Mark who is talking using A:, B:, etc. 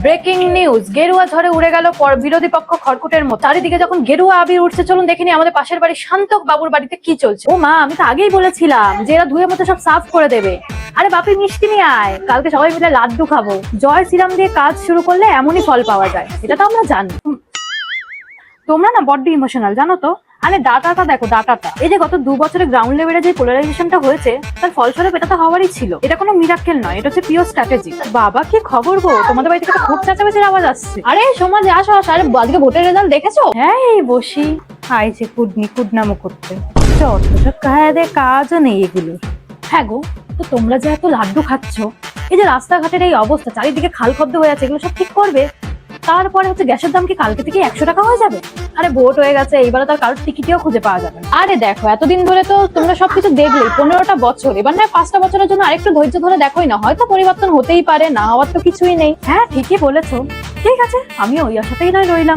A: Breaking news, গেরুয়া ঝড়ে উড়ে গেল বিরোধী পক্ষ খড়কুটের মতো। চারিদিকে যখন গেরুয়া আবির উঠছে, চলুন দেখে নি আমাদের পাশের বাড়ি শান্তক বাবুর বাড়িতে কি চলছে। ও মা, আমি তো আগেই বলেছিলাম যে এরা ধুয়ে মতো সব সাফ করে দেবে। আরে বাপি, মিষ্টি নিয়ে আয়, কালকে সবাই মিলে লাড্ডু খাবো। জয় শ্রীরাম দিয়ে কাজ শুরু করলে এমনই ফল পাওয়া যায়, এটা তো আমরা জানি। তোমরা না বড্ড ইমোশনাল, জানো তো। আরে ডাটাটা দেখো, ডাটাটা এই যে গত 2 বছরে গ্রাউন্ড লেভেলে যে পোলারাইজেশনটা হয়েছে, তার ফলস্বরূপ এটা তো হওয়ারই ছিল। এটা কোনো মিরাক্কেল নয়, এটা হচ্ছে পিওর স্ট্র্যাটেজি। বাবা, কি খবর গো, তোমাদের বাড়ি থেকে খুব চেঁচামেচির আওয়াজ আসছে। আরে সমাজে আসো আসো। আরে আজকে ভোটের রেজাল্ট দেখেছো? হ্যাঁ, এই বসি আইছে কুডনামো করতে। অথচ কায়দে কাজও নেই এগুলো। হ্যাঁ গো, তো তোমরা যে এত লাড্ডু খাচ্ছ, এই যে রাস্তাঘাটের এই অবস্থা, চারিদিকে খালখদ্দ হয়ে আছে, এগুলো সব ঠিক করবে? তারপরে হচ্ছে গ্যাসের দাম কি কালকে থেকে 100 টাকা হয়ে যাবে? আরে ভোট হয়ে গেছে, এইবারে তার কারোর টিকিটও খুঁজে পাওয়া যাবে না। আরে দেখো, এতদিন ধরে তো তোমরা সবকিছু দেখলেই, 15টা বছর, এবার না 5টা বছরের জন্য আরেকটু ধৈর্য ধরে দেখোই না, হয়তো পরিবর্তন হতেই পারে, না হওয়ার তো কিছুই নেই। হ্যাঁ, ঠিকই বলেছো। ঠিক আছে, আমি ওই আশাতেই নয় রইলাম।